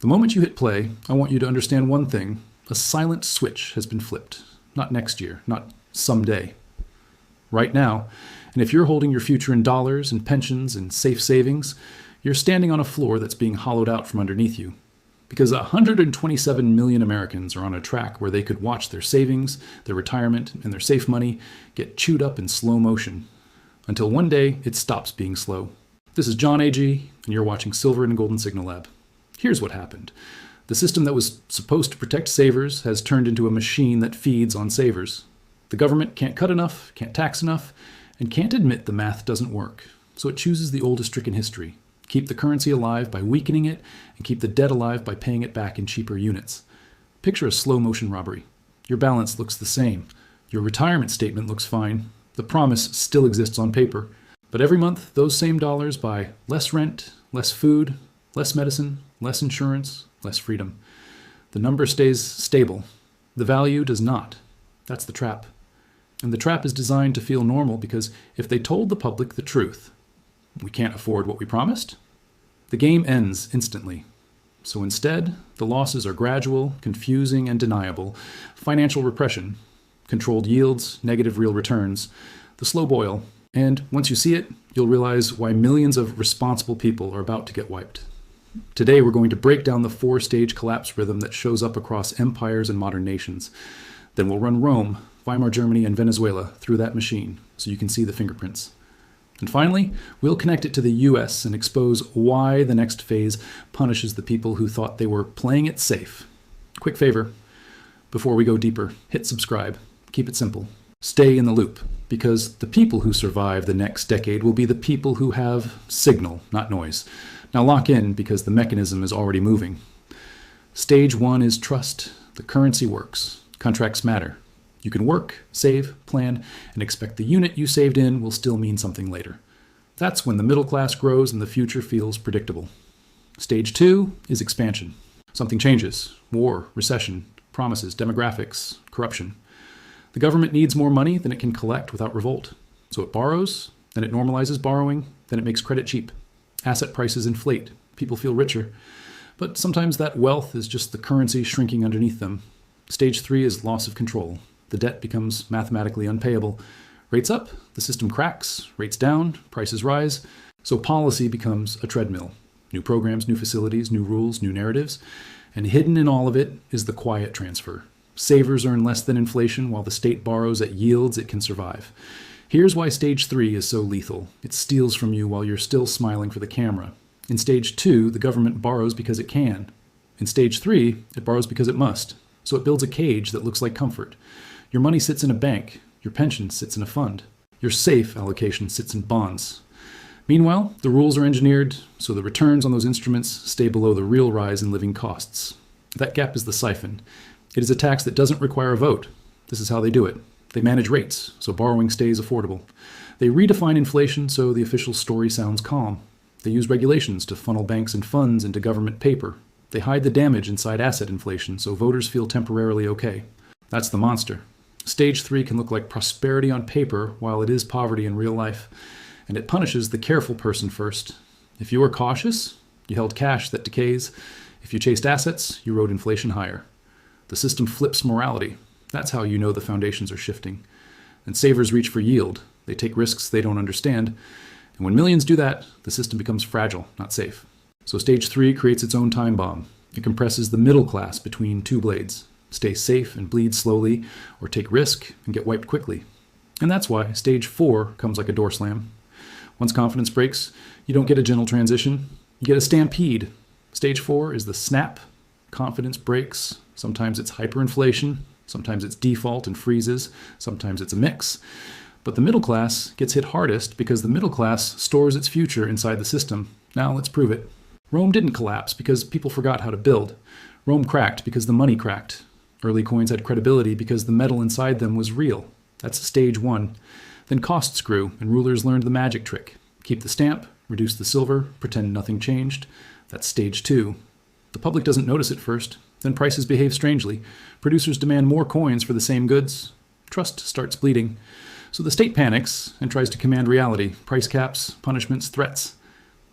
The moment you hit play, I want you to understand one thing. A silent switch has been flipped. Not next year, not someday. Right now. And if you're holding your future in dollars and pensions and safe savings, you're standing on a floor that's being hollowed out from underneath you. Because 127 million Americans are on a track where they could watch their savings, their retirement, and their safe money get chewed up in slow motion. Until one day, it stops being slow. This is John A.G., and you're watching Silver and Golden Signal Lab. Here's what happened. The system that was supposed to protect savers has turned into a machine that feeds on savers. The government can't cut enough, can't tax enough, and can't admit the math doesn't work. So it chooses the oldest trick in history. Keep the currency alive by weakening it, and keep the debt alive by paying it back in cheaper units. Picture a slow-motion robbery. Your balance looks the same. Your retirement statement looks fine. The promise still exists on paper. But every month, those same dollars buy less rent, less food, less medicine, less insurance, less freedom. The number stays stable. The value does not. That's the trap. And the trap is designed to feel normal because if they told the public the truth, we can't afford what we promised, the game ends instantly. So instead, the losses are gradual, confusing, and deniable. Financial repression, controlled yields, negative real returns, the slow boil. And once you see it, you'll realize why millions of responsible people are about to get wiped. Today, we're going to break down the four-stage collapse rhythm that shows up across empires and modern nations. Then we'll run Rome, Weimar Germany, and Venezuela through that machine so you can see the fingerprints. And finally, we'll connect it to the US and expose why the next phase punishes the people who thought they were playing it safe. Quick favor, before we go deeper, hit subscribe. Keep it simple. Stay in the loop, because the people who survive the next decade will be the people who have signal, not noise. Now lock in, because the mechanism is already moving. Stage 1 is trust. The currency works. Contracts matter. You can work, save, plan, and expect the unit you saved in will still mean something later. That's when the middle class grows and the future feels predictable. Stage 2 is expansion. Something changes. War, recession, promises, demographics, corruption. The government needs more money than it can collect without revolt. So it borrows, then it normalizes borrowing, then it makes credit cheap. Asset prices inflate. People feel richer. But sometimes that wealth is just the currency shrinking underneath them. Stage 3 is loss of control. The debt becomes mathematically unpayable. Rates up, the system cracks. Rates down, prices rise. So policy becomes a treadmill. New programs, new facilities, new rules, new narratives. And hidden in all of it is the quiet transfer. Savers earn less than inflation while the state borrows at yields it can survive. Here's why Stage 3 is so lethal. It steals from you while you're still smiling for the camera. In Stage 2, the government borrows because it can. In Stage 3, it borrows because it must. So it builds a cage that looks like comfort. Your money sits in a bank. Your pension sits in a fund. Your safe allocation sits in bonds. Meanwhile, the rules are engineered so the returns on those instruments stay below the real rise in living costs. That gap is the siphon. It is a tax that doesn't require a vote. This is how they do it. They manage rates, so borrowing stays affordable. They redefine inflation so the official story sounds calm. They use regulations to funnel banks and funds into government paper. They hide the damage inside asset inflation so voters feel temporarily okay. That's the monster. Stage 3 can look like prosperity on paper while it is poverty in real life. And it punishes the careful person first. If you were cautious, you held cash that decays. If you chased assets, you rode inflation higher. The system flips morality. That's how you know the foundations are shifting. And savers reach for yield. They take risks they don't understand. And when millions do that, the system becomes fragile, not safe. So Stage 3 creates its own time bomb. It compresses the middle class between two blades. Stay safe and bleed slowly, or take risk and get wiped quickly. And that's why Stage 4 comes like a door slam. Once confidence breaks, you don't get a gentle transition. You get a stampede. Stage 4 is the snap. Confidence breaks. Sometimes it's hyperinflation. Sometimes it's default and freezes. Sometimes it's a mix. But the middle class gets hit hardest because the middle class stores its future inside the system. Now let's prove it. Rome didn't collapse because people forgot how to build. Rome cracked because the money cracked. Early coins had credibility because the metal inside them was real. That's Stage 1. Then costs grew, and rulers learned the magic trick. Keep the stamp, reduce the silver, pretend nothing changed. That's Stage 2. The public doesn't notice at first. Then prices behave strangely. Producers demand more coins for the same goods. Trust starts bleeding. So the state panics and tries to command reality. Price caps, punishments, threats.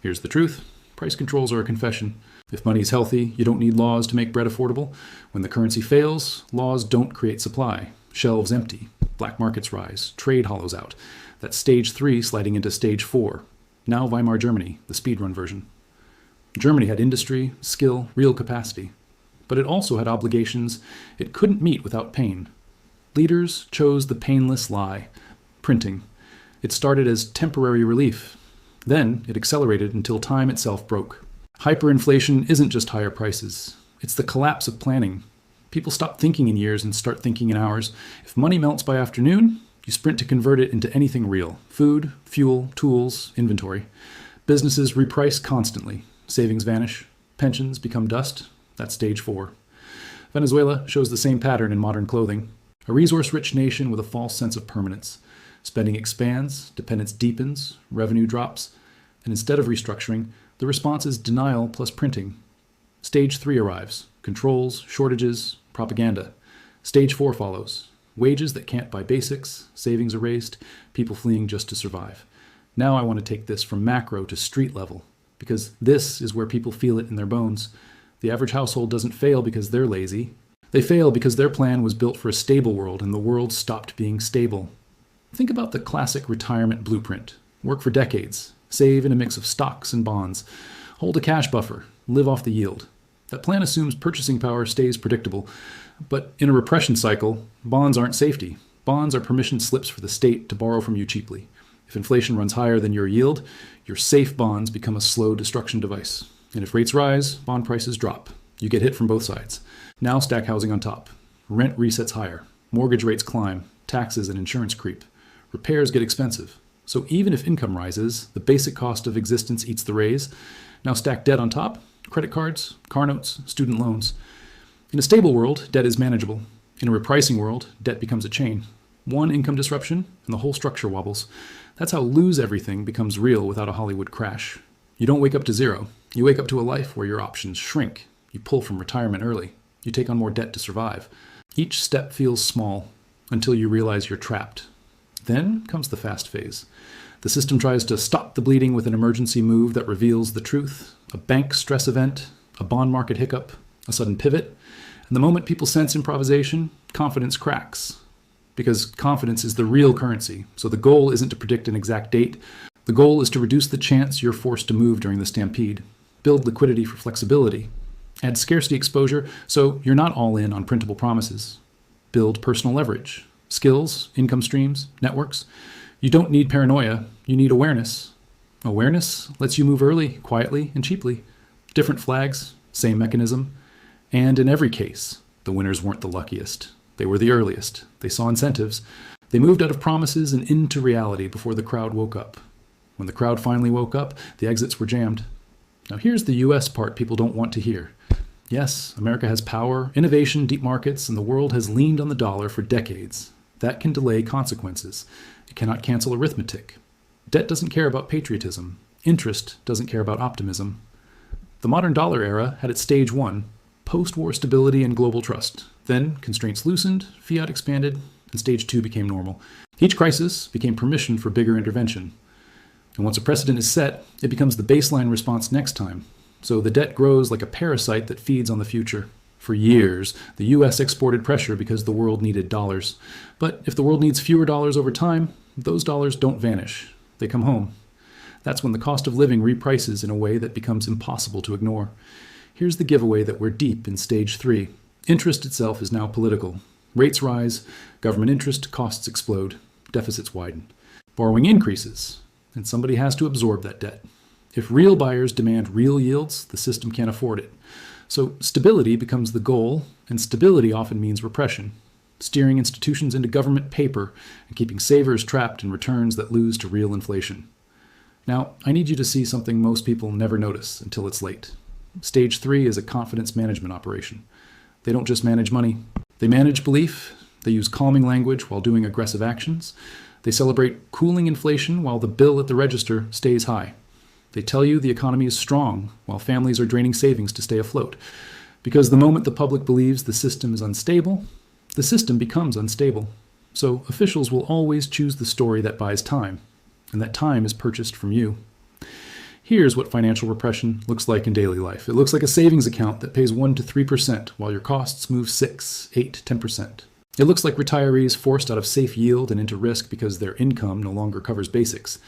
Here's the truth. Price controls are a confession. If money is healthy, you don't need laws to make bread affordable. When the currency fails, laws don't create supply. Shelves empty. Black markets rise. Trade hollows out. That's stage 3 sliding into stage 4. Now Weimar Germany, the speedrun version. Germany had industry, skill, real capacity. But it also had obligations it couldn't meet without pain. Leaders chose the painless lie, printing. It started as temporary relief. Then it accelerated until time itself broke. Hyperinflation isn't just higher prices. It's the collapse of planning. People stop thinking in years and start thinking in hours. If money melts by afternoon, you sprint to convert it into anything real. Food, fuel, tools, inventory. Businesses reprice constantly. Savings vanish. Pensions become dust. That's stage 4. Venezuela shows the same pattern in modern clothing. A resource-rich nation with a false sense of permanence. Spending expands, dependence deepens, revenue drops, and instead of restructuring, the response is denial plus printing. Stage 3 arrives. Controls, shortages, propaganda. Stage 4 follows. Wages that can't buy basics, savings erased, people fleeing just to survive. Now I want to take this from macro to street level, because this is where people feel it in their bones. The average household doesn't fail because they're lazy. They fail because their plan was built for a stable world and the world stopped being stable. Think about the classic retirement blueprint. Work for decades. Save in a mix of stocks and bonds. Hold a cash buffer. Live off the yield. That plan assumes purchasing power stays predictable. But in a repression cycle, bonds aren't safety. Bonds are permission slips for the state to borrow from you cheaply. If inflation runs higher than your yield, your safe bonds become a slow destruction device. And if rates rise, bond prices drop. You get hit from both sides. Now stack housing on top. Rent resets higher. Mortgage rates climb. Taxes and insurance creep. Repairs get expensive. So even if income rises, the basic cost of existence eats the raise. Now stack debt on top. Credit cards, car notes, student loans. In a stable world, debt is manageable. In a repricing world, debt becomes a chain. One income disruption, and the whole structure wobbles. That's how lose everything becomes real without a Hollywood crash. You don't wake up to zero. You wake up to a life where your options shrink. You pull from retirement early. You take on more debt to survive. Each step feels small until you realize you're trapped. Then comes the fast phase. The system tries to stop the bleeding with an emergency move that reveals the truth. A bank stress event, a bond market hiccup, a sudden pivot. And the moment people sense improvisation, confidence cracks. Because confidence is the real currency. So the goal isn't to predict an exact date. The goal is to reduce the chance you're forced to move during the stampede. Build liquidity for flexibility. Add scarcity exposure so you're not all in on printable promises. Build personal leverage. Skills, income streams, networks. You don't need paranoia, you need awareness. Awareness lets you move early, quietly, and cheaply. Different flags, same mechanism. And in every case, the winners weren't the luckiest. They were the earliest. They saw incentives. They moved out of promises and into reality before the crowd woke up. When the crowd finally woke up, the exits were jammed. Now here's the US part people don't want to hear. Yes, America has power, innovation, deep markets, and the world has leaned on the dollar for decades. That can delay consequences. It cannot cancel arithmetic. Debt doesn't care about patriotism. Interest doesn't care about optimism. The modern dollar era had its stage 1, post-war stability and global trust. Then constraints loosened, fiat expanded, and stage 2 became normal. Each crisis became permission for bigger intervention. And once a precedent is set, it becomes the baseline response next time. So the debt grows like a parasite that feeds on the future. For years, the US exported pressure because the world needed dollars. But if the world needs fewer dollars over time, those dollars don't vanish. They come home. That's when the cost of living reprices in a way that becomes impossible to ignore. Here's the giveaway that we're deep in stage 3. Interest itself is now political. Rates rise, government interest costs explode, deficits widen. Borrowing increases, and somebody has to absorb that debt. If real buyers demand real yields, the system can't afford it. So stability becomes the goal, and stability often means repression, steering institutions into government paper and keeping savers trapped in returns that lose to real inflation. Now, I need you to see something most people never notice until it's late. Stage 3 is a confidence management operation. They don't just manage money. They manage belief. They use calming language while doing aggressive actions. They celebrate cooling inflation while the bill at the register stays high. They tell you the economy is strong while families are draining savings to stay afloat. Because the moment the public believes the system is unstable, the system becomes unstable. So officials will always choose the story that buys time, and that time is purchased from you. Here's what financial repression looks like in daily life. It looks like a savings account that pays 1 to 3% while your costs move 6, 8, 10%. It looks like retirees forced out of safe yield and into risk because their income no longer covers basics.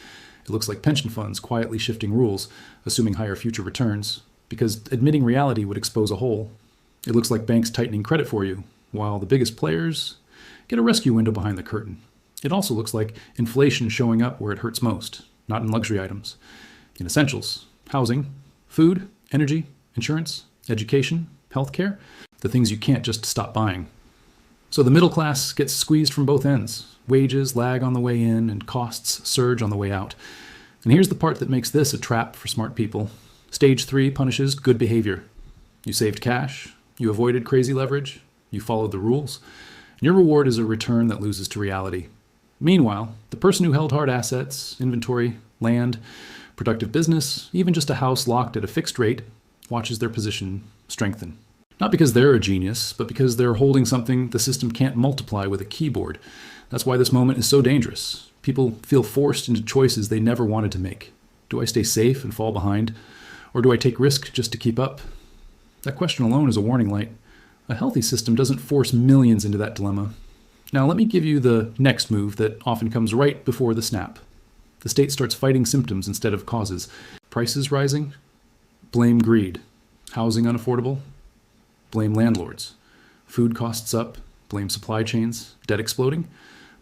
It looks like pension funds quietly shifting rules, assuming higher future returns, because admitting reality would expose a hole. It looks like banks tightening credit for you, while the biggest players get a rescue window behind the curtain. It also looks like inflation showing up where it hurts most, not in luxury items, in essentials, housing, food, energy, insurance, education, healthcare, the things you can't just stop buying. So the middle class gets squeezed from both ends. Wages lag on the way in and costs surge on the way out. And here's the part that makes this a trap for smart people. Stage 3 punishes good behavior. You saved cash, you avoided crazy leverage, you followed the rules, and your reward is a return that loses to reality. Meanwhile, the person who held hard assets, inventory, land, productive business, even just a house locked at a fixed rate, watches their position strengthen. Not because they're a genius, but because they're holding something the system can't multiply with a keyboard. That's why this moment is so dangerous. People feel forced into choices they never wanted to make. Do I stay safe and fall behind? Or do I take risk just to keep up? That question alone is a warning light. A healthy system doesn't force millions into that dilemma. Now let me give you the next move that often comes right before the snap. The state starts fighting symptoms instead of causes. Prices rising? Blame greed. Housing unaffordable? Blame landlords. Food costs up? Blame supply chains. Debt exploding?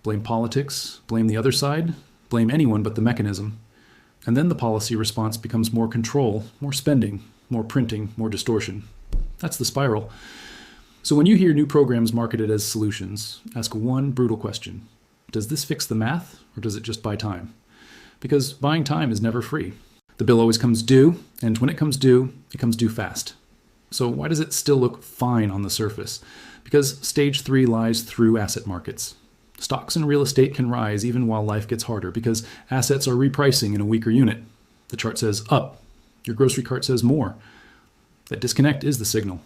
Blame politics. Blame the other side. Blame anyone but the mechanism. And then the policy response becomes more control, more spending, more printing, more distortion. That's the spiral. So when you hear new programs marketed as solutions, ask one brutal question. Does this fix the math, or does it just buy time? Because buying time is never free. The bill always comes due, and when it comes due fast. So why does it still look fine on the surface? Because stage 3 lies through asset markets. Stocks and real estate can rise even while life gets harder because assets are repricing in a weaker unit. The chart says up. Your grocery cart says more. That disconnect is the signal.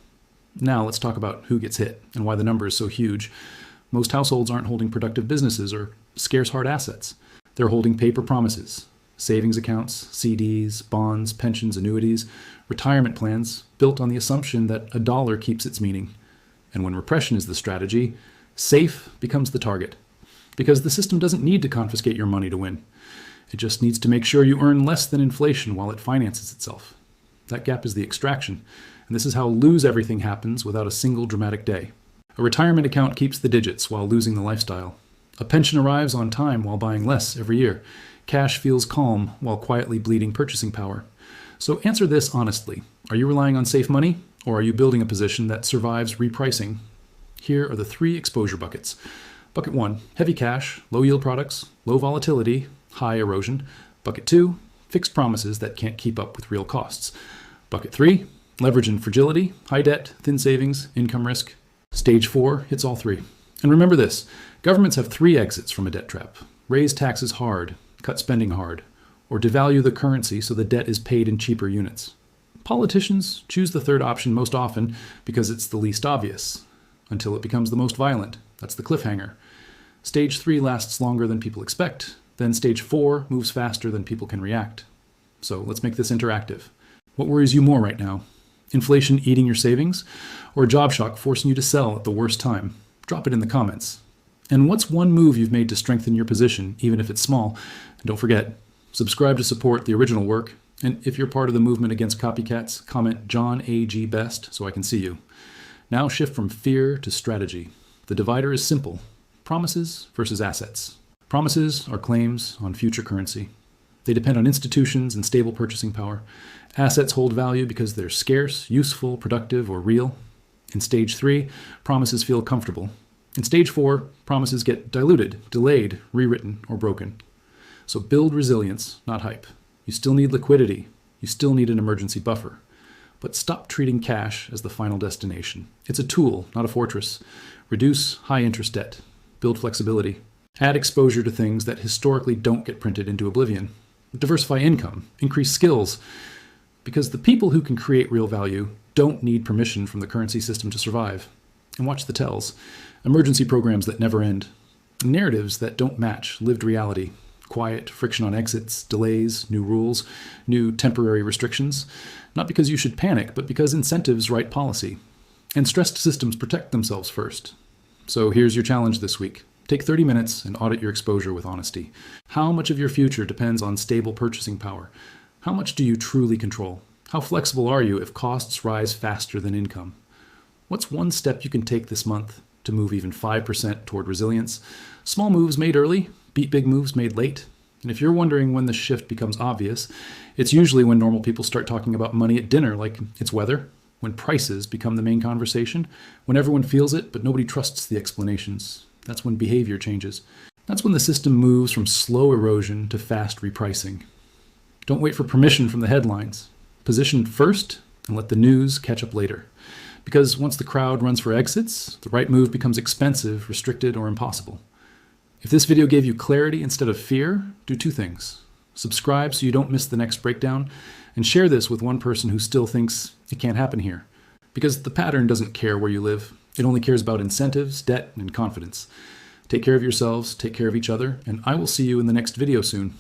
Now let's talk about who gets hit and why the number is so huge. Most households aren't holding productive businesses or scarce hard assets. They're holding paper promises, savings accounts, CDs, bonds, pensions, annuities, retirement plans built on the assumption that a dollar keeps its meaning. And when repression is the strategy, safe becomes the target. Because the system doesn't need to confiscate your money to win. It just needs to make sure you earn less than inflation while it finances itself. That gap is the extraction. And this is how lose everything happens without a single dramatic day. A retirement account keeps the digits while losing the lifestyle. A pension arrives on time while buying less every year. Cash feels calm while quietly bleeding purchasing power. So answer this honestly. Are you relying on safe money, or are you building a position that survives repricing? Here are the 3 exposure buckets. Bucket 1, heavy cash, low yield products, low volatility, high erosion. Bucket 2, fixed promises that can't keep up with real costs. Bucket 3, leverage and fragility, high debt, thin savings, income risk. Stage 4 hits all 3. And remember this, governments have 3 exits from a debt trap. Raise taxes hard, cut spending hard, or devalue the currency so the debt is paid in cheaper units. Politicians choose the third option most often because it's the least obvious, until it becomes the most violent. That's the cliffhanger. Stage 3 lasts longer than people expect. Then stage 4 moves faster than people can react. So let's make this interactive. What worries you more right now? Inflation eating your savings? Or job shock forcing you to sell at the worst time? Drop it in the comments. And what's one move you've made to strengthen your position, even if it's small? And don't forget, subscribe to support the original work. And if you're part of the movement against copycats, comment John A.G. Best so I can see you. Now shift from fear to strategy. The divider is simple. Promises versus assets. Promises are claims on future currency. They depend on institutions and stable purchasing power. Assets hold value because they're scarce, useful, productive, or real. In stage 3, promises feel comfortable. In stage 4, promises get diluted, delayed, rewritten, or broken. So build resilience, not hype. You still need liquidity. You still need an emergency buffer. But stop treating cash as the final destination. It's a tool, not a fortress. Reduce high-interest debt. Build flexibility. Add exposure to things that historically don't get printed into oblivion. Diversify income. Increase skills. Because the people who can create real value don't need permission from the currency system to survive. And watch the tells. Emergency programs that never end. Narratives that don't match lived reality. quiet, friction on exits, delays, new rules, new temporary restrictions. Not because you should panic, but because incentives write policy. And stressed systems protect themselves first. So here's your challenge this week. Take 30 minutes and audit your exposure with honesty. How much of your future depends on stable purchasing power? How much do you truly control? How flexible are you if costs rise faster than income? What's one step you can take this month to move even 5% toward resilience? Small moves made early beat big moves made late. And if you're wondering when the shift becomes obvious, it's usually when normal people start talking about money at dinner like it's weather, when prices become the main conversation, when everyone feels it but nobody trusts the explanations. That's when behavior changes. That's when the system moves from slow erosion to fast repricing. Don't wait for permission from the headlines. Position first and let the news catch up later. Because once the crowd runs for exits, the right move becomes expensive, restricted, or impossible. If this video gave you clarity instead of fear, do two things. Subscribe so you don't miss the next breakdown, and share this with one person who still thinks it can't happen here. Because the pattern doesn't care where you live. It only cares about incentives, debt, and confidence. Take care of yourselves, take care of each other, and I will see you in the next video soon.